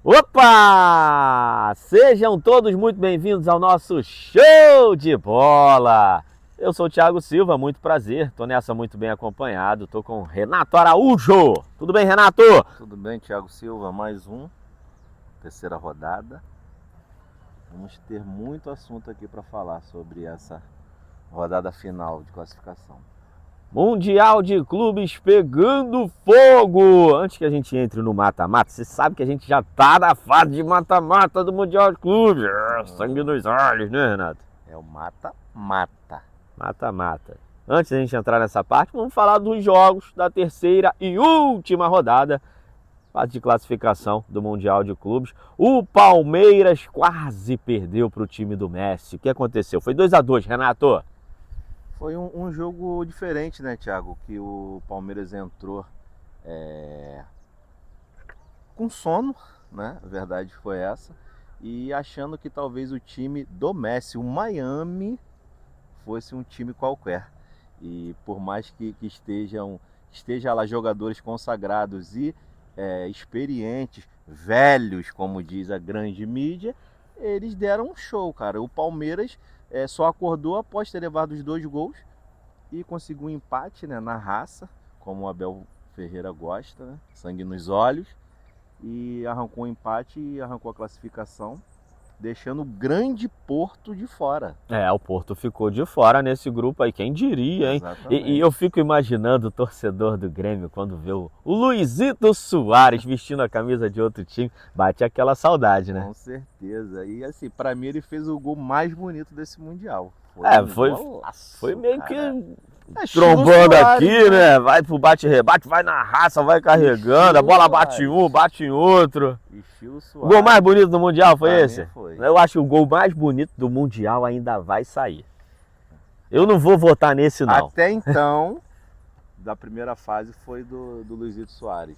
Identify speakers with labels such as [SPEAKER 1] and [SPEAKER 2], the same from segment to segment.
[SPEAKER 1] Opa! Sejam todos muito bem-vindos ao nosso show de bola! Eu sou o Thiago Silva, muito prazer, tô nessa muito bem acompanhado, tô com Renato Araújo. Tudo bem, Renato?
[SPEAKER 2] Tudo bem, Thiago Silva? Mais terceira rodada. Vamos ter muito assunto aqui para falar sobre essa rodada final de classificação.
[SPEAKER 1] Mundial de Clubes pegando fogo! Antes que a gente entre no mata-mata, você sabe que a gente já tá na fase de mata-mata do Mundial de Clubes. Sangue nos olhos, né, Renato?
[SPEAKER 2] É o mata-mata.
[SPEAKER 1] Mata-mata. Antes da gente entrar nessa parte, vamos falar dos jogos da terceira e última rodada, fase de classificação do Mundial de Clubes. O Palmeiras quase perdeu para o time do Messi. O que aconteceu? Foi 2-2, Renato.
[SPEAKER 2] Foi um jogo diferente, né, Thiago? Que o Palmeiras entrou com sono, né? A verdade foi essa. E achando que talvez o time do Messi, o Miami, fosse um time qualquer. E por mais que esteja lá jogadores consagrados e experientes, velhos, como diz a grande mídia, eles deram um show, cara. O Palmeiras só acordou após ter levado os 2 gols e conseguiu um empate, né, na raça, como o Abel Ferreira gosta, né? Sangue nos olhos, e arrancou o empate e arrancou a classificação, deixando o grande Porto de fora.
[SPEAKER 1] O Porto ficou de fora nesse grupo aí, quem diria, hein? E eu fico imaginando o torcedor do Grêmio quando vê o Luizito Soares vestindo a camisa de outro time, bate aquela saudade, né?
[SPEAKER 2] Com certeza. E assim, pra mim ele fez o gol mais bonito desse Mundial.
[SPEAKER 1] Foi meio
[SPEAKER 2] cara.
[SPEAKER 1] que trombando aqui, né? Vai pro bate-rebate, vai na raça, vai carregando, a bola bate em um, bate em outro.
[SPEAKER 2] Estilo Soares.
[SPEAKER 1] O gol mais bonito do Mundial foi esse?
[SPEAKER 2] Foi.
[SPEAKER 1] Eu acho que o gol mais bonito do Mundial ainda vai sair. Eu não vou votar nesse, não.
[SPEAKER 2] Até então, da primeira fase foi do Luizito Soares,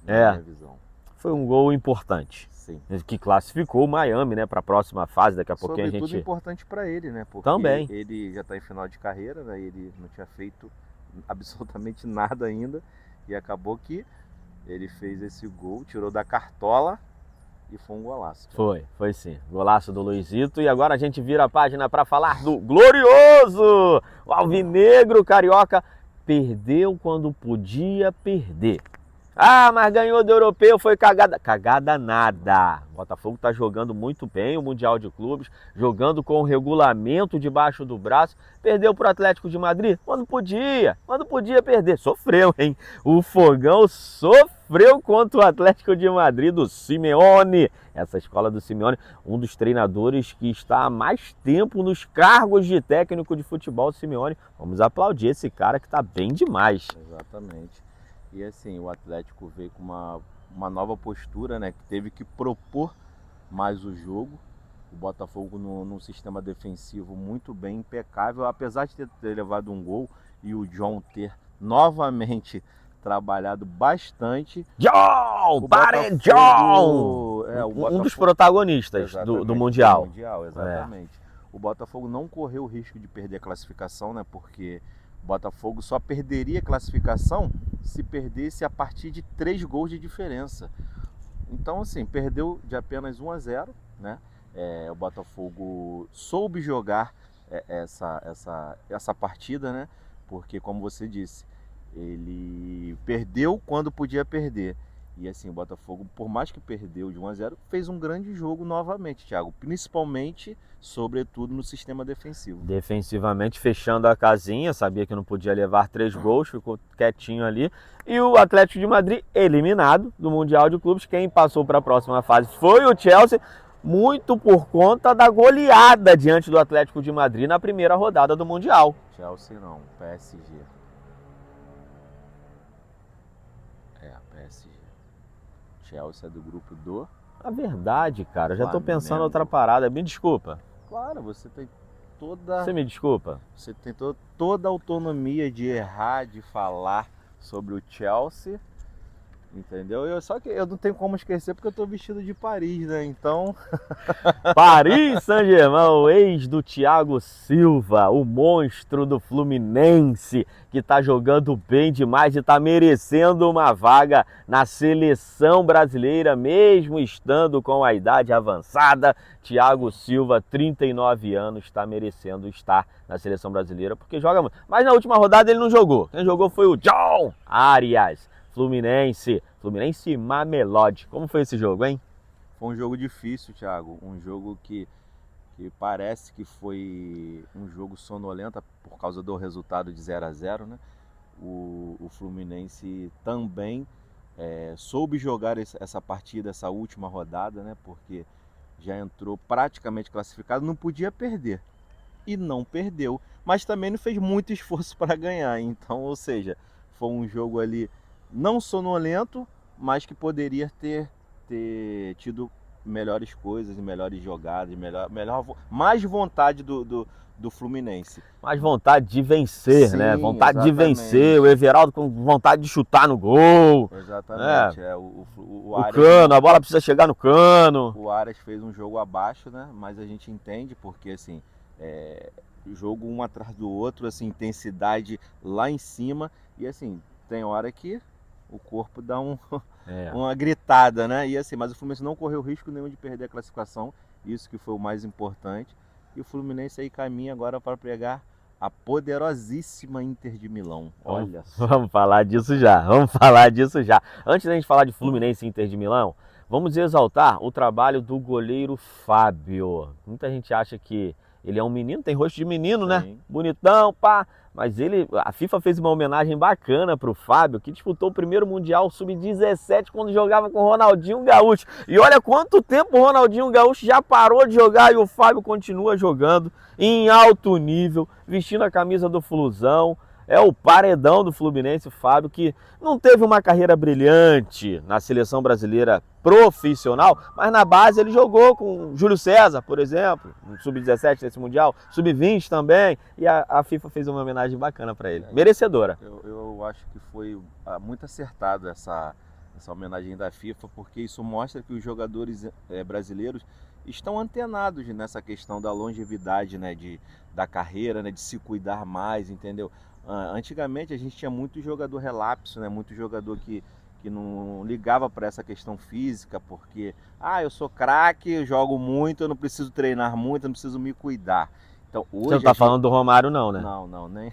[SPEAKER 2] na minha visão.
[SPEAKER 1] Foi um gol importante.
[SPEAKER 2] Sim.
[SPEAKER 1] Que classificou o Miami, né, para a próxima fase. Daqui a pouquinho a gente...
[SPEAKER 2] Sobretudo importante para ele, né? Porque
[SPEAKER 1] também.
[SPEAKER 2] Ele já está em final de carreira, né? Ele não tinha feito absolutamente nada ainda. E acabou que ele fez esse gol, tirou da cartola e foi um golaço.
[SPEAKER 1] Foi sim. Golaço do Luizito. E agora a gente vira a página para falar do glorioso! O alvinegro carioca perdeu quando podia perder. Ah, mas ganhou do europeu, foi cagada. Cagada nada. O Botafogo está jogando muito bem o Mundial de Clubes, jogando com o regulamento debaixo do braço. Perdeu para o Atlético de Madrid quando podia perder. Sofreu, hein? O Fogão sofreu contra o Atlético de Madrid do Simeone. Essa escola do Simeone, um dos treinadores que está há mais tempo nos cargos de técnico de futebol, o Simeone. Vamos aplaudir esse cara que está bem demais.
[SPEAKER 2] Exatamente. E assim, o Atlético veio com uma nova postura, né? Que teve que propor mais o jogo. O Botafogo num sistema defensivo muito bem, impecável. Apesar de ter levado um gol e o John ter novamente trabalhado bastante.
[SPEAKER 1] John! Um dos protagonistas do Mundial.
[SPEAKER 2] Exatamente. O Botafogo não correu o risco de perder a classificação, né? Porque o Botafogo só perderia a classificação se perdesse a partir de 3 gols de diferença. Então, assim, perdeu de apenas 1-0, né? O Botafogo soube jogar essa partida, né? Porque, como você disse, ele perdeu quando podia perder. E assim, o Botafogo, por mais que perdeu de 1-0, fez um grande jogo novamente, Thiago. Principalmente, sobretudo, no sistema defensivo.
[SPEAKER 1] Defensivamente, fechando a casinha, sabia que não podia levar 3 gols, ficou quietinho ali. E o Atlético de Madrid, eliminado do Mundial de Clubes. Quem passou para a próxima fase foi o Chelsea, muito por conta da goleada diante do Atlético de Madrid na primeira rodada do Mundial.
[SPEAKER 2] Chelsea não, PSG. PSG. Chelsea é do grupo do...
[SPEAKER 1] A verdade, cara, já tô pensando outra parada, me desculpa.
[SPEAKER 2] Claro, você tem toda...
[SPEAKER 1] Você me desculpa?
[SPEAKER 2] Você tem toda a autonomia de errar, de falar sobre o Chelsea, Entendeu? Só que eu não tenho como esquecer porque eu tô vestido de Paris, né? Então,
[SPEAKER 1] Paris Saint-Germain, o ex do Thiago Silva, o monstro do Fluminense, que está jogando bem demais e está merecendo uma vaga na seleção brasileira, mesmo estando com a idade avançada. Thiago Silva, 39 anos, está merecendo estar na seleção brasileira, porque joga muito. Mas na última rodada ele não jogou. Quem jogou foi o John Arias. Fluminense e Mamelodi. Como foi esse jogo, hein?
[SPEAKER 2] foi um jogo difícil, Thiago. Um jogo que parece que foi um jogo sonolento por causa do resultado de 0-0, né? O Fluminense também soube jogar essa partida, essa última rodada, né? Porque já entrou praticamente classificado, não podia perder. E não perdeu, mas também não fez muito esforço para ganhar. Então, ou seja, foi um jogo ali não sonolento, mas que poderia ter tido melhores coisas, melhores jogadas, mais vontade do Fluminense.
[SPEAKER 1] Mais vontade de vencer,
[SPEAKER 2] Sim,
[SPEAKER 1] né? Vontade de
[SPEAKER 2] exatamente.
[SPEAKER 1] vencer. O Everaldo com vontade de chutar no gol.
[SPEAKER 2] Exatamente.
[SPEAKER 1] O
[SPEAKER 2] Arias,
[SPEAKER 1] Cano, a bola precisa chegar no Cano.
[SPEAKER 2] O Arias fez um jogo abaixo, né? Mas a gente entende porque, assim, jogo um atrás do outro, assim, intensidade lá em cima. E, assim, tem hora que o corpo dá uma gritada, né? E assim, mas o Fluminense não correu risco nenhum de perder a classificação, isso que foi o mais importante. E o Fluminense aí caminha agora para pegar a poderosíssima Inter de Milão. Olha só.
[SPEAKER 1] Vamos falar disso já, Antes da gente falar de Fluminense e Inter de Milão, vamos exaltar o trabalho do goleiro Fábio. Muita gente acha que ele é um menino, tem rosto de menino, né?
[SPEAKER 2] Sim.
[SPEAKER 1] Bonitão, pá. Mas a FIFA fez uma homenagem bacana pro Fábio, que disputou o primeiro Mundial Sub-17 quando jogava com o Ronaldinho Gaúcho. E olha quanto tempo o Ronaldinho Gaúcho já parou de jogar e o Fábio continua jogando em alto nível, vestindo a camisa do Flusão. É o paredão do Fluminense, o Fábio, que não teve uma carreira brilhante na seleção brasileira profissional, mas na base ele jogou com Júlio César, por exemplo, no Sub-17 nesse Mundial, Sub-20 também, e a FIFA fez uma homenagem bacana para ele, merecedora.
[SPEAKER 2] Eu acho que foi muito acertado essa homenagem da FIFA, porque isso mostra que os jogadores brasileiros estão antenados nessa questão da longevidade, né, da carreira, né, de se cuidar mais, entendeu? Antigamente a gente tinha muito jogador relapso, né, muito jogador que não ligava para essa questão física, porque eu sou craque, eu jogo muito, eu não preciso treinar muito, eu não preciso me cuidar. Então, hoje
[SPEAKER 1] você não tá falando do Romário não, né?
[SPEAKER 2] Não, nem...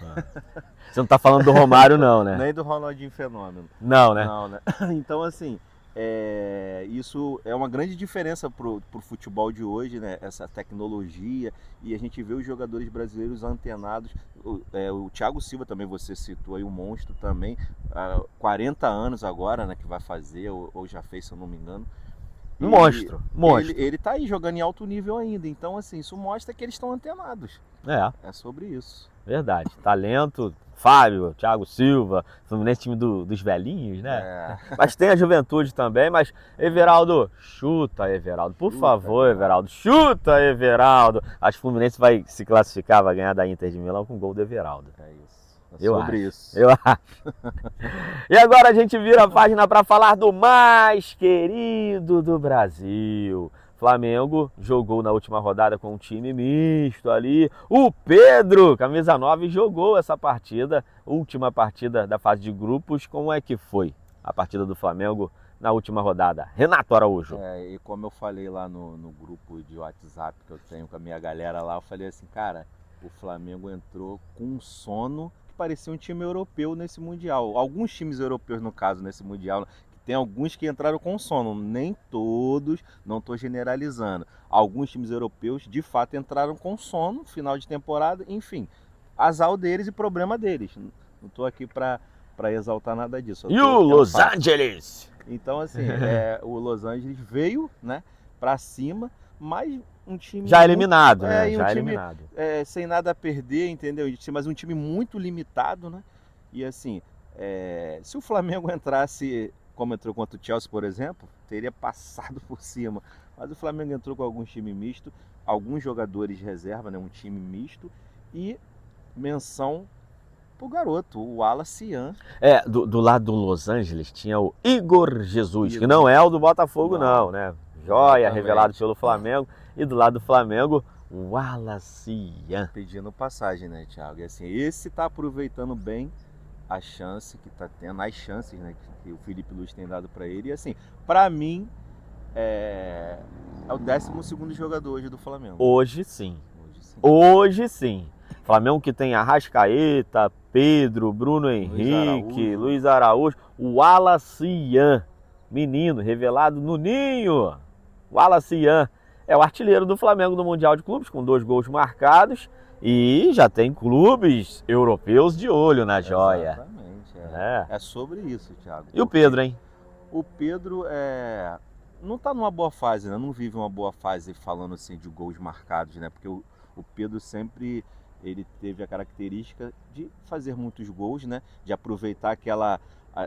[SPEAKER 1] Você não tá falando do Romário não, né?
[SPEAKER 2] Nem do Ronaldinho Fenômeno.
[SPEAKER 1] Não, né?
[SPEAKER 2] Não, né? Então, assim, isso é uma grande diferença pro futebol de hoje, né? Essa tecnologia, e a gente vê os jogadores brasileiros antenados. O Thiago Silva também, você citou aí, um monstro também, 40 anos agora, né, que vai fazer, ou já fez, se eu não me engano.
[SPEAKER 1] Monstro.
[SPEAKER 2] Ele tá aí jogando em alto nível ainda, então assim, isso mostra que eles estão antenados. É sobre isso.
[SPEAKER 1] Verdade. Talento, Fábio, Thiago Silva, Fluminense, time dos velhinhos, né? Mas tem a juventude também, mas Everaldo, chuta, Everaldo, por favor, Everaldo, chuta, Everaldo. Acho que o Fluminense vai se classificar, vai ganhar da Inter de Milão com o gol do Everaldo.
[SPEAKER 2] É isso.
[SPEAKER 1] Eu acho. E agora a gente vira a página para falar do mais querido do Brasil. Flamengo jogou na última rodada com um time misto ali. O Pedro, camisa 9, jogou essa partida, última partida da fase de grupos. Como é que foi a partida do Flamengo na última rodada? Renato Araújo.
[SPEAKER 2] E como eu falei lá no grupo de WhatsApp que eu tenho com a minha galera lá, eu falei assim, cara, o Flamengo entrou com sono que parecia um time europeu nesse Mundial. Alguns times europeus, no caso, nesse Mundial, tem alguns que entraram com sono, nem todos, não estou generalizando. Alguns times europeus, de fato, entraram com sono, final de temporada, enfim. Azar deles e problema deles. Não estou aqui para exaltar nada disso.
[SPEAKER 1] E o Los Angeles?
[SPEAKER 2] Então, assim, o Los Angeles veio, né, para cima, mas um time...
[SPEAKER 1] Já eliminado, né?
[SPEAKER 2] Já eliminado. Sem nada a perder, entendeu? Mas um time muito limitado, né? E, assim, se o Flamengo entrasse... como entrou contra o Chelsea, por exemplo, teria passado por cima. Mas o Flamengo entrou com alguns times mistos, alguns jogadores de reserva, né, um time misto, e menção pro garoto, o Wallace Ian.
[SPEAKER 1] Do lado do Los Angeles tinha o Igor Jesus, que
[SPEAKER 2] Igor.
[SPEAKER 1] não é o do Botafogo não, né? Joia,
[SPEAKER 2] Exatamente.
[SPEAKER 1] revelado pelo Flamengo. E do lado do Flamengo, o Wallace Ian.
[SPEAKER 2] Pedindo passagem, né, Thiago? E assim, esse tá aproveitando bem a chance que tá tendo, as chances, né, que o Felipe Luiz tem dado para ele. E assim, para mim, é o 12º jogador hoje do Flamengo.
[SPEAKER 1] Hoje sim.
[SPEAKER 2] Hoje sim.
[SPEAKER 1] Hoje sim. Flamengo que tem Arrascaeta, Pedro, Bruno Henrique, Luiz Araújo, o Wallace Ian, menino, revelado no Ninho. Wallace Ian é o artilheiro do Flamengo no Mundial de Clubes, com 2 gols marcados, e já tem clubes europeus de olho na joia.
[SPEAKER 2] Exatamente. É sobre isso, Thiago.
[SPEAKER 1] E o Pedro, hein?
[SPEAKER 2] O Pedro não tá numa boa fase, né? Não vive uma boa fase falando assim de gols marcados, né? Porque o Pedro sempre ele teve a característica de fazer muitos gols, né? De aproveitar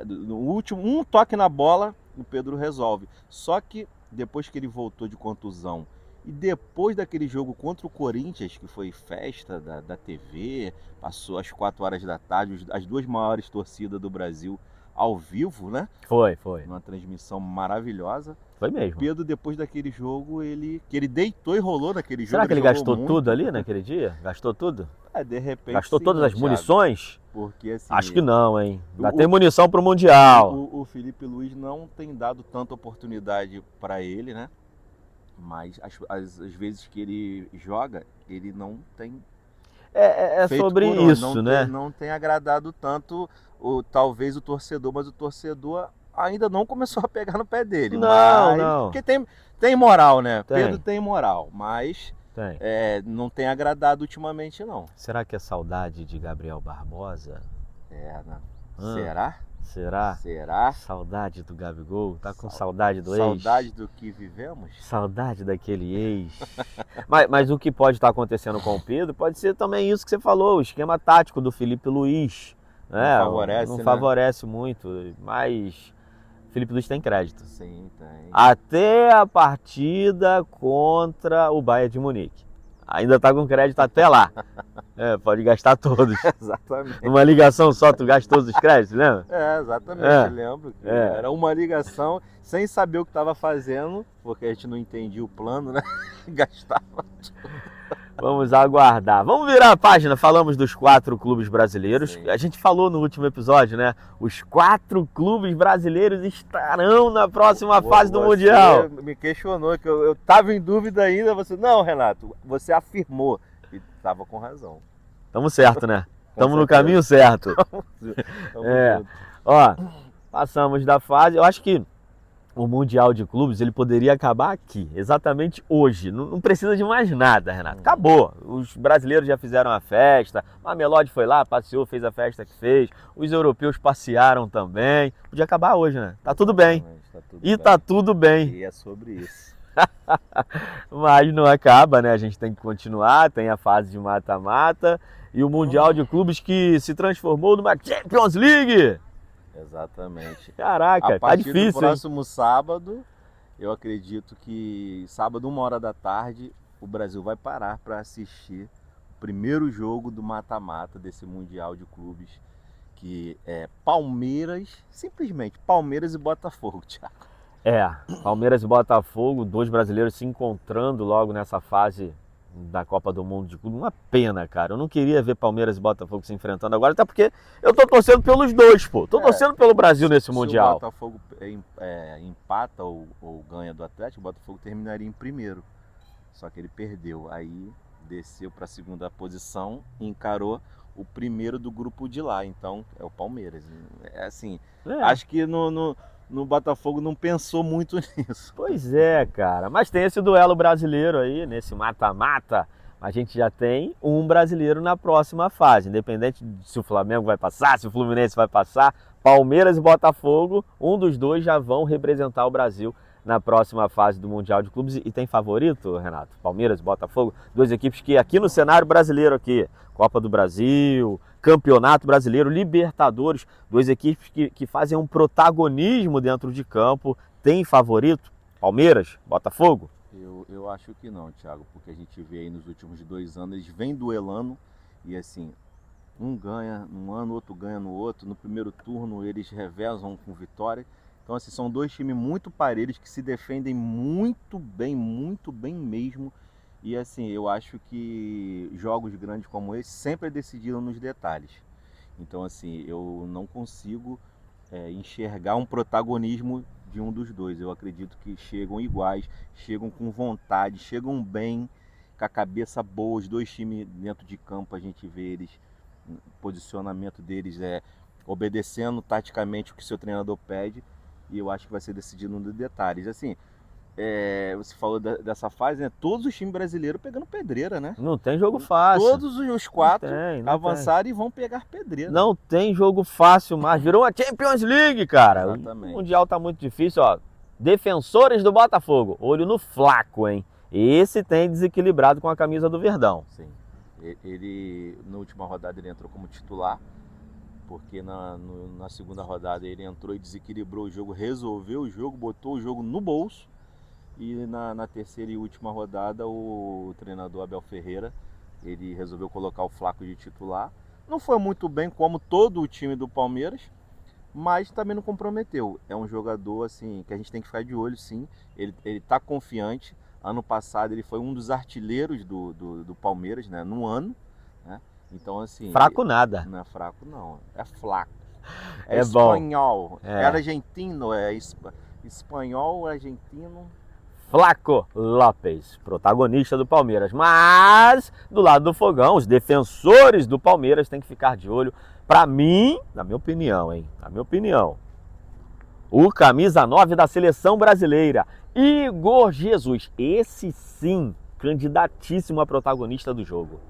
[SPEAKER 2] no último um toque na bola, o Pedro resolve. Só que depois que ele voltou de contusão e depois daquele jogo contra o Corinthians, que foi festa da TV, passou às 4 horas da tarde, as 2 maiores torcidas do Brasil ao vivo, né?
[SPEAKER 1] Foi.
[SPEAKER 2] Uma transmissão maravilhosa.
[SPEAKER 1] Foi mesmo.
[SPEAKER 2] O Pedro, depois daquele jogo, ele deitou e rolou naquele jogo.
[SPEAKER 1] Será que ele gastou
[SPEAKER 2] muito.
[SPEAKER 1] tudo ali naquele dia? Gastou tudo?
[SPEAKER 2] De repente.
[SPEAKER 1] Gastou
[SPEAKER 2] sim,
[SPEAKER 1] todas as
[SPEAKER 2] Thiago.
[SPEAKER 1] munições?
[SPEAKER 2] Porque assim.
[SPEAKER 1] Acho que não, hein? Ainda tem munição pro Mundial.
[SPEAKER 2] O Felipe Luiz não tem dado tanta oportunidade para ele, né? Mas as vezes que ele joga, ele não tem.
[SPEAKER 1] É sobre isso, né?
[SPEAKER 2] Não tem agradado tanto, talvez o torcedor, mas o torcedor ainda não começou a pegar no pé dele.
[SPEAKER 1] Não.
[SPEAKER 2] Porque tem moral, né?
[SPEAKER 1] Tem.
[SPEAKER 2] Pedro tem moral, mas
[SPEAKER 1] Tem.
[SPEAKER 2] não tem agradado ultimamente, não.
[SPEAKER 1] Será que é saudade de Gabriel Barbosa?
[SPEAKER 2] Né?
[SPEAKER 1] Será?
[SPEAKER 2] Será?
[SPEAKER 1] Saudade do Gabigol? Tá com saudade do ex?
[SPEAKER 2] Saudade do que vivemos?
[SPEAKER 1] Saudade daquele ex. mas o que pode estar acontecendo com o Pedro pode ser também isso que você falou, o esquema tático do Felipe Luiz. Não favorece muito, mas Felipe Luiz tem crédito.
[SPEAKER 2] Sim, tem.
[SPEAKER 1] Até a partida contra o Bayern de Munique. Ainda tá com crédito até lá. Pode gastar todos.
[SPEAKER 2] Exatamente.
[SPEAKER 1] Numa ligação só, tu gasta todos os créditos, lembra?
[SPEAKER 2] Exatamente. Eu lembro que era uma ligação sem saber o que estava fazendo, porque a gente não entendia o plano, né? Gastava tudo.
[SPEAKER 1] Vamos aguardar. Vamos virar a página. Falamos dos 4 clubes brasileiros.
[SPEAKER 2] Sim.
[SPEAKER 1] A gente falou no último episódio, né? Os 4 clubes brasileiros estarão na próxima fase do Mundial.
[SPEAKER 2] Você me questionou, que eu estava em dúvida ainda. Não, Renato, você afirmou. E estava com razão.
[SPEAKER 1] Estamos certo, né? Estamos no caminho certo. Ó, passamos da fase. Eu acho que o Mundial de Clubes ele poderia acabar aqui, exatamente hoje. Não precisa de mais nada, Renato. Acabou. Os brasileiros já fizeram a festa, a Melody foi lá, passeou, fez a festa que fez. Os europeus passearam também. Podia acabar hoje, né? Tá tudo bem. Tá tudo bem.
[SPEAKER 2] E é sobre isso.
[SPEAKER 1] Mas não acaba, né? A gente tem que continuar, tem a fase de mata-mata e o Mundial de Clubes que se transformou numa Champions League.
[SPEAKER 2] Exatamente.
[SPEAKER 1] Caraca, tá difícil.
[SPEAKER 2] A partir do próximo sábado, eu acredito que sábado, 1h da tarde, o Brasil vai parar para assistir o primeiro jogo do mata-mata desse Mundial de Clubes, que é simplesmente Palmeiras e Botafogo, Thiago.
[SPEAKER 1] Palmeiras e Botafogo, 2 brasileiros se encontrando logo nessa fase da Copa do Mundo de Clube. Uma pena, cara. Eu não queria ver Palmeiras e Botafogo se enfrentando agora, até porque eu tô torcendo pelos dois, pô. Tô torcendo pelo Brasil nesse Mundial.
[SPEAKER 2] Se o Botafogo empata ou ganha do Atlético, o Botafogo terminaria em primeiro. Só que ele perdeu. Aí desceu para a 2ª posição e encarou o primeiro do grupo de lá. Então é o Palmeiras. Acho que no Botafogo não pensou muito nisso.
[SPEAKER 1] Pois é, cara. Mas tem esse duelo brasileiro aí, nesse mata-mata. A gente já tem um brasileiro na próxima fase. Independente se o Flamengo vai passar, se o Fluminense vai passar, Palmeiras e Botafogo, um dos dois já vão representar o Brasil na próxima fase do Mundial de Clubes. E tem favorito, Renato? Palmeiras e Botafogo, 2 equipes que aqui no cenário brasileiro aqui, Copa do Brasil, Campeonato Brasileiro, Libertadores, 2 equipes que fazem um protagonismo dentro de campo. Tem favorito? Palmeiras, Botafogo?
[SPEAKER 2] Eu acho que não, Thiago, porque a gente vê aí nos últimos 2 anos, eles vêm duelando e assim, Um ganha num ano, outro ganha no outro. No primeiro turno eles revezam com vitória. Então, assim, são dois times muito parelhos que se defendem muito bem mesmo. E, assim, eu acho que jogos grandes como esse sempre é decidido nos detalhes. Então, assim, eu não consigo enxergar um protagonismo de um dos dois. Eu acredito que chegam iguais, chegam com vontade, chegam bem, com a cabeça boa. Os dois times dentro de campo, a gente vê eles, o posicionamento deles obedecendo taticamente o que seu treinador pede. E eu acho que vai ser decidido nos detalhes. Assim, você falou dessa fase, né? Todos os times brasileiros pegando pedreira, né?
[SPEAKER 1] Não tem jogo fácil.
[SPEAKER 2] Todos os quatro
[SPEAKER 1] não
[SPEAKER 2] avançaram e vão pegar pedreira.
[SPEAKER 1] Não tem jogo fácil mais. Virou uma Champions League, cara.
[SPEAKER 2] Exatamente.
[SPEAKER 1] O Mundial tá muito difícil, ó. Defensores do Botafogo. Olho no Flaco, hein? Esse tem desequilibrado com a camisa do Verdão.
[SPEAKER 2] Sim. Ele, na última rodada, ele entrou como titular. Porque na segunda rodada ele entrou e desequilibrou o jogo, resolveu o jogo, botou o jogo no bolso. E na terceira e última rodada o treinador Abel Ferreira, ele resolveu colocar o Flaco de titular. Não foi muito bem como todo o time do Palmeiras, mas também não comprometeu. É um jogador assim que a gente tem que ficar de olho, sim. Ele está confiante. Ano passado ele foi um dos artilheiros do Palmeiras, né, no ano, né? Então, assim...
[SPEAKER 1] Fraco nada.
[SPEAKER 2] Não é fraco, não. É flaco.
[SPEAKER 1] É
[SPEAKER 2] espanhol.
[SPEAKER 1] Bom.
[SPEAKER 2] É argentino, espanhol, argentino.
[SPEAKER 1] Flaco Lopes, protagonista do Palmeiras. Mas, do lado do fogão, os defensores do Palmeiras têm que ficar de olho. Pra mim, na minha opinião, hein? Na minha opinião, o camisa 9 da seleção brasileira, Igor Jesus. Esse sim, candidatíssimo a protagonista do jogo.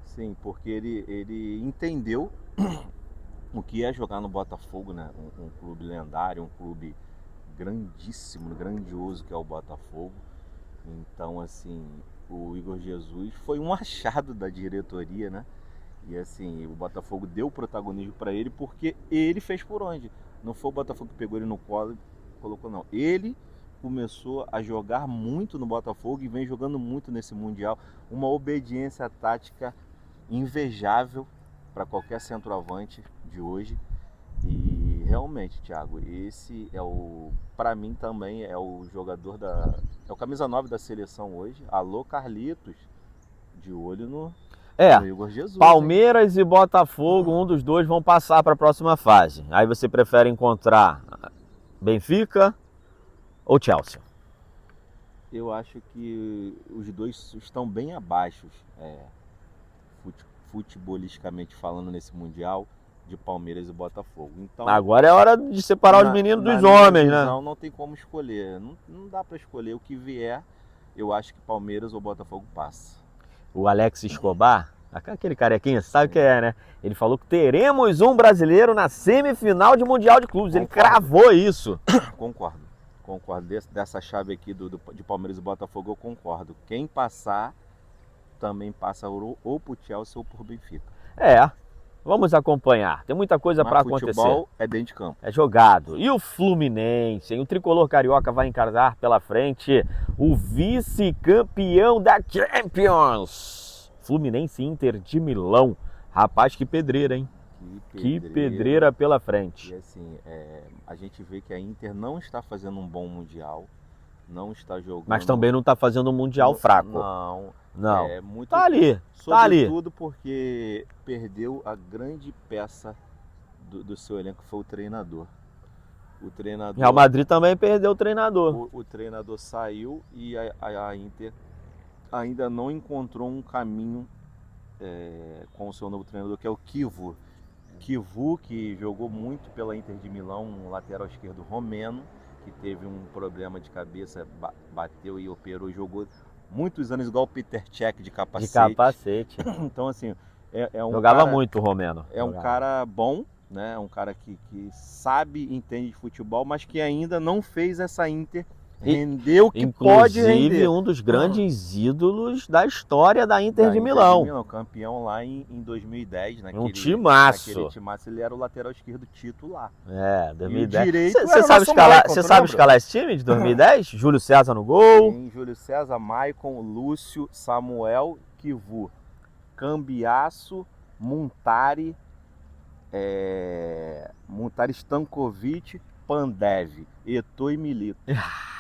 [SPEAKER 2] Sim, porque ele entendeu o que é jogar no Botafogo, né? Um clube lendário, um clube grandíssimo, grandioso que é o Botafogo. Então, assim, o Igor Jesus foi um achado da diretoria, né? E assim, o Botafogo deu protagonismo para ele porque ele fez por onde. Não foi o Botafogo que pegou ele no colo e colocou, não. Ele começou a jogar muito no Botafogo e vem jogando muito nesse Mundial. Uma obediência tática invejável para qualquer centroavante de hoje. E realmente, Thiago, esse para mim também é o jogador é o camisa 9 da seleção hoje. Alô, Carlitos, de olho no Igor Jesus.
[SPEAKER 1] Palmeiras, hein? E Botafogo, um dos dois vão passar para a próxima fase. Aí você prefere encontrar Benfica ou Chelsea?
[SPEAKER 2] Eu acho que os dois estão bem abaixo, futebolisticamente falando, nesse Mundial, de Palmeiras e Botafogo. Então,
[SPEAKER 1] agora é hora de separar os meninos dos homens, né?
[SPEAKER 2] Não tem como escolher. Não dá para escolher. O que vier, eu acho que Palmeiras ou Botafogo passa.
[SPEAKER 1] O Alex Escobar, aquele carequinha, sabe o que é, né? Ele falou que teremos um brasileiro na semifinal de Mundial de Clubes. Concordo. Ele cravou isso.
[SPEAKER 2] Concordo. Dessa chave aqui de Palmeiras e Botafogo, eu concordo. Quem passar, também passa ou pro Chelsea ou pro Benfica.
[SPEAKER 1] Vamos acompanhar. Tem muita coisa para acontecer.
[SPEAKER 2] O futebol é dentro de campo.
[SPEAKER 1] É jogado. E o Fluminense, hein? O tricolor carioca vai encarar pela frente o vice-campeão da Champions. Fluminense Inter de Milão. Rapaz, que pedreira, hein? Que pedreira pela frente.
[SPEAKER 2] E assim, a gente vê que a Inter não está fazendo um bom Mundial. Não está jogando...
[SPEAKER 1] Mas também não está fazendo um Mundial fraco.
[SPEAKER 2] Não.
[SPEAKER 1] Muito... Tá ali.
[SPEAKER 2] Sobretudo porque perdeu a grande peça do seu elenco, que foi o treinador.
[SPEAKER 1] Real Madrid também perdeu o treinador.
[SPEAKER 2] O treinador saiu e a Inter ainda não encontrou um caminho com o seu novo treinador, que é o Chivu. Chivu, que jogou muito pela Inter de Milão, um lateral esquerdo romeno, que teve um problema de cabeça, bateu e operou, jogou muitos anos igual o Peter Cech de capacete. Então, assim,
[SPEAKER 1] jogava muito o romeno.
[SPEAKER 2] Um cara bom, né? Um cara que sabe e entende de futebol, mas que ainda não fez essa Inter render o que pode render.
[SPEAKER 1] Inclusive, um dos grandes ídolos da história da Inter de Milão.
[SPEAKER 2] Campeão lá em 2010.
[SPEAKER 1] Um timaço.
[SPEAKER 2] Naquele timaço, ele era o lateral esquerdo titular.
[SPEAKER 1] 2010. Você sabe escalar esse time de 2010? Júlio César no gol.
[SPEAKER 2] Sim, Júlio César, Maicon, Lúcio, Samuel, Chivu, Cambiasso, Muntari, Stankovic, Pandev, Eto'o e Milito.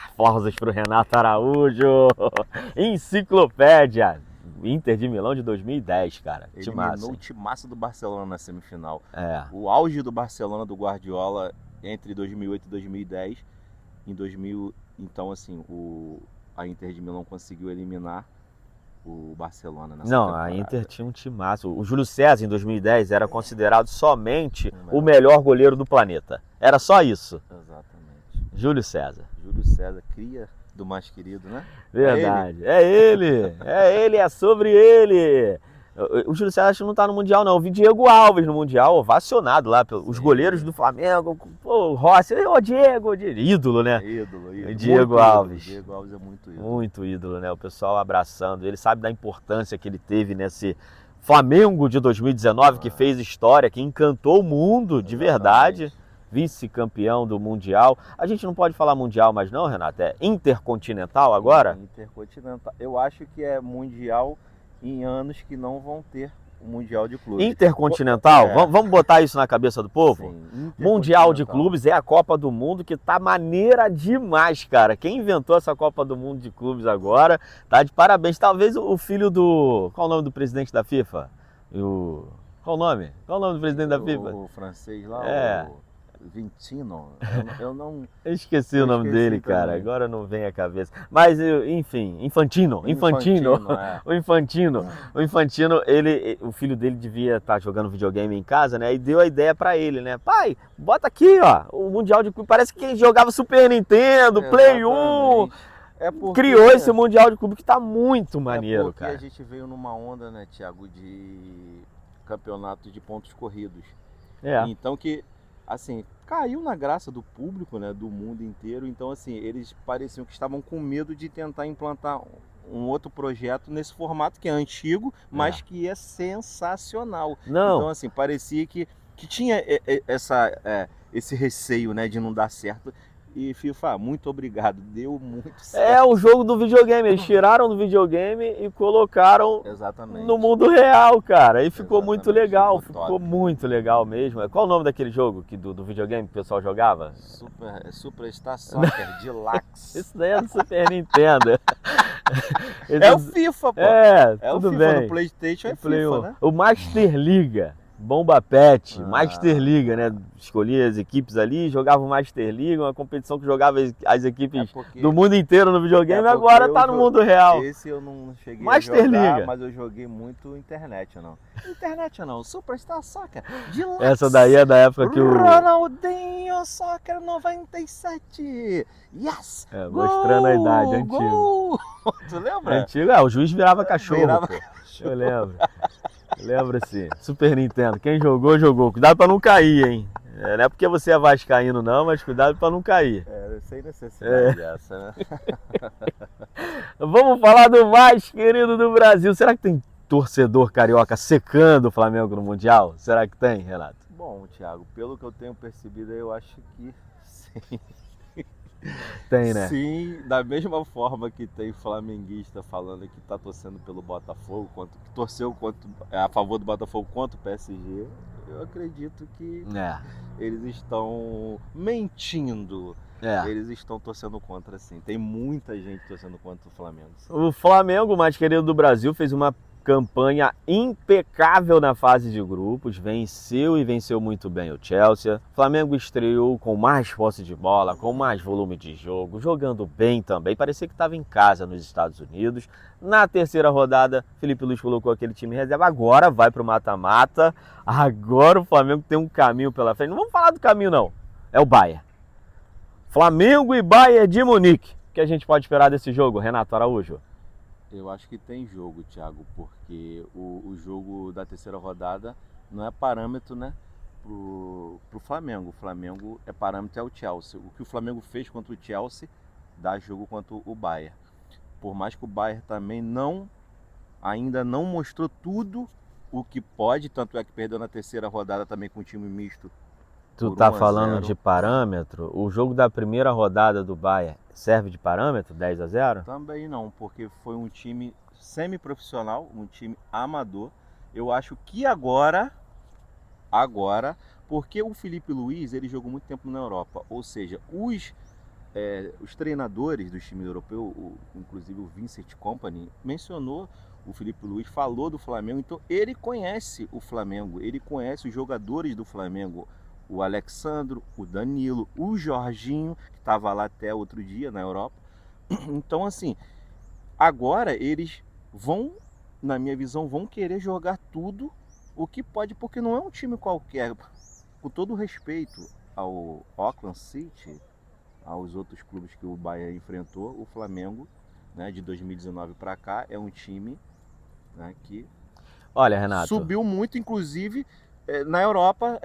[SPEAKER 1] Aplausos para o Renato Araújo. Enciclopédia. Inter de Milão de 2010, cara.
[SPEAKER 2] Eliminou o timaço do Barcelona na semifinal.
[SPEAKER 1] É.
[SPEAKER 2] O auge do Barcelona do Guardiola entre 2008 e 2010. Em 2000, então assim, a Inter de Milão conseguiu eliminar o Barcelona nessa temporada.
[SPEAKER 1] A Inter tinha um timaço. O Júlio César, em 2010, era considerado somente o melhor goleiro do planeta. Era só isso.
[SPEAKER 2] Exatamente.
[SPEAKER 1] Júlio César.
[SPEAKER 2] Júlio César, cria do mais querido, né?
[SPEAKER 1] Verdade. É ele, é sobre ele. O Júlio César acho que não tá no Mundial, não. Eu vi Diego Alves no Mundial, ovacionado lá pelos goleiros do Flamengo. Pô, o Rossi, Diego, ídolo, né?
[SPEAKER 2] Ídolo.
[SPEAKER 1] Diego Alves.
[SPEAKER 2] Diego Alves é muito ídolo.
[SPEAKER 1] Muito ídolo, né? O pessoal abraçando. Ele sabe da importância que ele teve nesse Flamengo de 2019, que fez história, que encantou o mundo de verdade. Vice-campeão do Mundial. A gente não pode falar Mundial mais não, Renato? É Intercontinental agora?
[SPEAKER 2] Intercontinental. Eu acho que é Mundial em anos que não vão ter o Mundial de Clubes.
[SPEAKER 1] Intercontinental? Vamos botar isso na cabeça do povo?
[SPEAKER 2] Sim,
[SPEAKER 1] Mundial de Clubes é a Copa do Mundo que tá maneira demais, cara. Quem inventou essa Copa do Mundo de Clubes agora tá de parabéns. Talvez o filho do... Qual o nome do presidente da FIFA? Qual o nome? Qual o nome do presidente da FIFA?
[SPEAKER 2] O francês lá, Vintino, eu
[SPEAKER 1] esqueci o nome dele, cara.
[SPEAKER 2] Também.
[SPEAKER 1] Agora não vem à cabeça. Mas, enfim, Infantino. O Infantino, o filho dele devia estar jogando videogame em casa, né? E deu a ideia pra ele, né? Pai, bota aqui, ó, o Mundial de Clube. Parece que jogava Super Nintendo, Play 1. Criou esse Mundial de Clube que tá muito maneiro, cara.
[SPEAKER 2] A gente veio numa onda, né, Thiago, de campeonato de pontos corridos. Então que, assim, caiu na graça do público, né, do mundo inteiro. Então, assim, eles pareciam que estavam com medo de tentar implantar um outro projeto nesse formato que é antigo, mas que é sensacional. Então, assim, parecia que tinha esse receio, né, de não dar certo. E FIFA, muito obrigado, deu muito certo.
[SPEAKER 1] É o jogo do videogame, eles tiraram do videogame e colocaram
[SPEAKER 2] Exatamente.
[SPEAKER 1] no mundo real, cara. E ficou muito legal, ficou muito legal mesmo. Qual o nome daquele jogo do videogame que o pessoal jogava?
[SPEAKER 2] Superstar Soccer Deluxe.
[SPEAKER 1] Isso daí é do Super Nintendo.
[SPEAKER 2] É o FIFA, pô.
[SPEAKER 1] É
[SPEAKER 2] tudo
[SPEAKER 1] o FIFA
[SPEAKER 2] bem.
[SPEAKER 1] No
[SPEAKER 2] PlayStation é FIFA, né?
[SPEAKER 1] O Master Liga. Bomba Pet, Master Liga, né? Escolhia as equipes ali, jogava o Master Liga, uma competição que jogava as equipes do mundo inteiro no videogame, agora tá no mundo real.
[SPEAKER 2] Esse eu não cheguei
[SPEAKER 1] Master
[SPEAKER 2] a jogar,
[SPEAKER 1] Liga.
[SPEAKER 2] Mas eu joguei muito Internet, Superstar Soccer.
[SPEAKER 1] Essa daí é da época que o
[SPEAKER 2] Ronaldinho Soccer 97. Yes!
[SPEAKER 1] Mostrando a idade antiga.
[SPEAKER 2] Tu lembra?
[SPEAKER 1] Antigo, o juiz virava cachorro. Eu lembro. Lembra sim. Super Nintendo. Quem jogou, jogou. Cuidado pra não cair, hein? Não é porque você é vascaíno não, mas cuidado pra não cair.
[SPEAKER 2] Sem necessidade essa, né?
[SPEAKER 1] Vamos falar do mais querido do Brasil. Será que tem torcedor carioca secando o Flamengo no Mundial? Será que tem, Renato?
[SPEAKER 2] Bom, Thiago, pelo que eu tenho percebido, eu acho que sim.
[SPEAKER 1] Tem, né?
[SPEAKER 2] Sim, da mesma forma que tem flamenguista falando que tá torcendo pelo Botafogo, que torceu a favor do Botafogo contra o PSG, eu acredito que eles estão mentindo. Eles estão torcendo contra, sim. Tem muita gente torcendo contra o Flamengo. Sim.
[SPEAKER 1] O Flamengo, o mais querido do Brasil, fez uma campanha impecável na fase de grupos, venceu e venceu muito bem o Chelsea. O Flamengo estreou com mais posse de bola, com mais volume de jogo, jogando bem também, parecia que estava em casa nos Estados Unidos. Na terceira rodada, Felipe Luiz colocou aquele time em reserva, agora vai para o mata-mata, agora o Flamengo tem um caminho pela frente. Não vamos falar do caminho não, é o Bayern. Flamengo e Bayern de Munique. O que a gente pode esperar desse jogo, Renato Araújo?
[SPEAKER 2] Eu acho que tem jogo, Thiago, porque o jogo da terceira rodada não é parâmetro, né, pro Flamengo. O Flamengo é parâmetro, é o Chelsea. O que o Flamengo fez contra o Chelsea dá jogo contra o Bayern. Por mais que o Bayern também ainda não mostrou tudo o que pode, tanto é que perdeu na terceira rodada também com o time misto.
[SPEAKER 1] Tu tá falando de parâmetro? O jogo da primeira rodada do Bayern serve de parâmetro, 10-0?
[SPEAKER 2] Também não, porque foi um time semi-profissional, um time amador, Eu acho que agora, porque o Felipe Luiz, ele jogou muito tempo na Europa, ou seja, os treinadores do time europeu, inclusive o Vincent Kompany, mencionou o Felipe Luiz, falou do Flamengo, então ele conhece o Flamengo, ele conhece os jogadores do Flamengo, o Alexandro, o Danilo, o Jorginho, que estava lá até outro dia na Europa. Então, assim, agora eles vão, na minha visão, vão querer jogar tudo o que pode, porque não é um time qualquer. Com todo respeito ao Auckland City, aos outros clubes que o Bahia enfrentou, o Flamengo, né, de 2019 para cá, é um time, né, que
[SPEAKER 1] Olha, Renato,
[SPEAKER 2] subiu muito, inclusive na Europa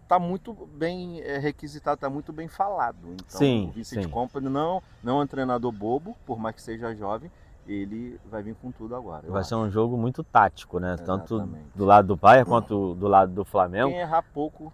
[SPEAKER 2] está muito bem requisitado, está muito bem falado. Então
[SPEAKER 1] sim,
[SPEAKER 2] o Vincent
[SPEAKER 1] sim.
[SPEAKER 2] Kompany não é um treinador bobo, por mais que seja jovem, ele vai vir com tudo agora.
[SPEAKER 1] Vai ser um jogo muito tático, né? Tanto
[SPEAKER 2] Exatamente.
[SPEAKER 1] do lado do Bahia quanto do lado do Flamengo.
[SPEAKER 2] Quem errar pouco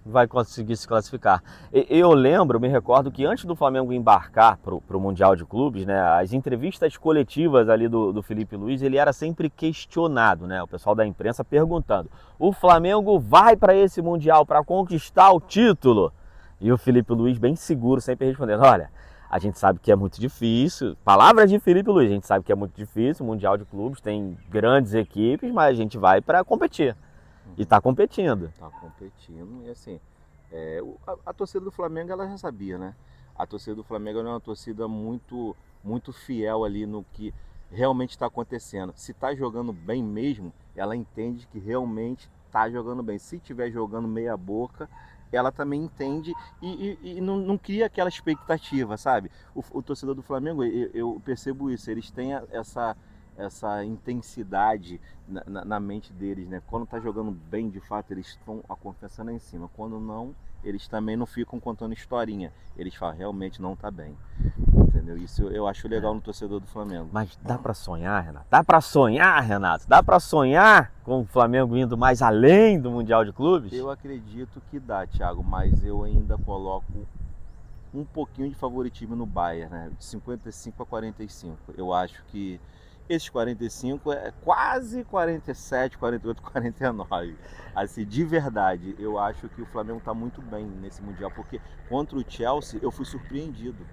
[SPEAKER 1] Vai conseguir se classificar. Eu lembro, me recordo que antes do Flamengo embarcar para o Mundial de Clubes, né, as entrevistas coletivas ali do Felipe Luiz, ele era sempre questionado, né? O pessoal da imprensa perguntando: o Flamengo vai para esse Mundial para conquistar o título? E o Felipe Luiz, bem seguro, sempre respondendo: olha, a gente sabe que é muito difícil. Palavras de Felipe Luiz: a gente sabe que é muito difícil, o Mundial de Clubes tem grandes equipes, mas a gente vai para competir. E está competindo.
[SPEAKER 2] Está competindo e assim, a torcida do Flamengo ela já sabia, né? A torcida do Flamengo é uma torcida muito, muito fiel ali no que realmente está acontecendo. Se está jogando bem mesmo, ela entende que realmente está jogando bem. Se estiver jogando meia boca, ela também entende e não cria aquela expectativa, sabe? O torcedor do Flamengo, eu percebo isso, eles têm essa intensidade na mente deles, né? Quando tá jogando bem, de fato, eles estão a confiança lá em cima. Quando não, eles também não ficam contando historinha. Eles falam, realmente não tá bem. Entendeu? Isso eu acho legal no torcedor do Flamengo.
[SPEAKER 1] Mas dá para sonhar, Renato? Dá para sonhar, Renato? Dá para sonhar com o Flamengo indo mais além do Mundial de Clubes?
[SPEAKER 2] Eu acredito que dá, Thiago, mas eu ainda coloco um pouquinho de favoritismo no Bayern, né? De 55 a 45. Eu acho que esses 45 é quase 47, 48, 49. Assim, de verdade, eu acho que o Flamengo está muito bem nesse Mundial, porque contra o Chelsea eu fui surpreendido.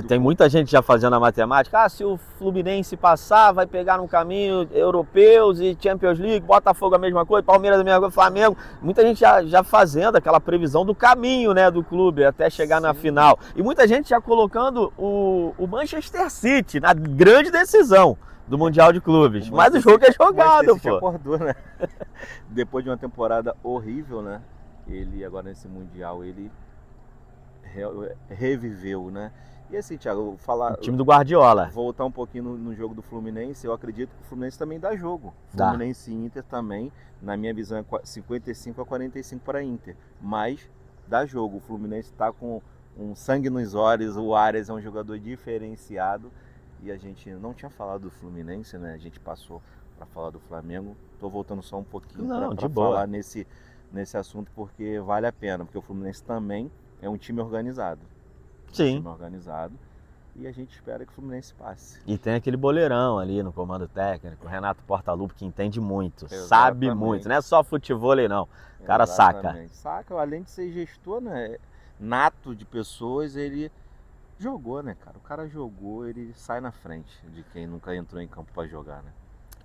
[SPEAKER 1] Tem muita gente já fazendo a matemática. Se o Fluminense passar, vai pegar um caminho europeus e Champions League, Botafogo a mesma coisa, Palmeiras a mesma coisa, Flamengo. Muita gente já fazendo aquela previsão do caminho, né, do clube até chegar na final. E muita gente já colocando o Manchester City na grande decisão do Mundial de Clubes. Mas o jogo é jogado, pô.
[SPEAKER 2] Acordou, né? Depois de uma temporada horrível, né? Ele agora nesse Mundial, ele reviveu, né? E assim, Thiago, falar...
[SPEAKER 1] O time do Guardiola.
[SPEAKER 2] Voltar um pouquinho no jogo do Fluminense, eu acredito que o Fluminense também dá jogo.
[SPEAKER 1] Dá.
[SPEAKER 2] Fluminense e Inter também, na minha visão, é 55 a 45 para Inter. Mas dá jogo. O Fluminense está com um sangue nos olhos, o Arias é um jogador diferenciado. E a gente não tinha falado do Fluminense, né? A gente passou para falar do Flamengo. Estou voltando só um pouquinho para falar nesse assunto, porque vale a pena. Porque o Fluminense também é um time organizado.
[SPEAKER 1] Sim.
[SPEAKER 2] Um time organizado. E a gente espera que o Fluminense passe.
[SPEAKER 1] E tem aquele boleirão ali no comando técnico, o Renato Portaluppi, que entende muito,
[SPEAKER 2] Exatamente.
[SPEAKER 1] Sabe muito. Não é só futevôlei, não. O cara saca.
[SPEAKER 2] Saca, além de ser gestor, né, nato de pessoas, ele jogou, né, cara? O cara jogou, ele sai na frente de quem nunca entrou em campo para jogar, né?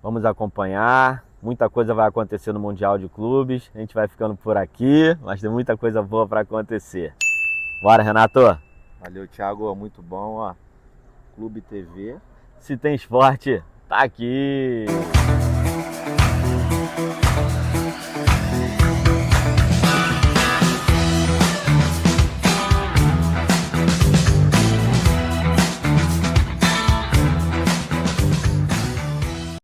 [SPEAKER 1] Vamos acompanhar, muita coisa vai acontecer no Mundial de Clubes, a gente vai ficando por aqui, mas tem muita coisa boa para acontecer. Bora, Renato!
[SPEAKER 2] Valeu, Thiago, muito bom, ó. Clube TV.
[SPEAKER 1] Se tem esporte, tá aqui!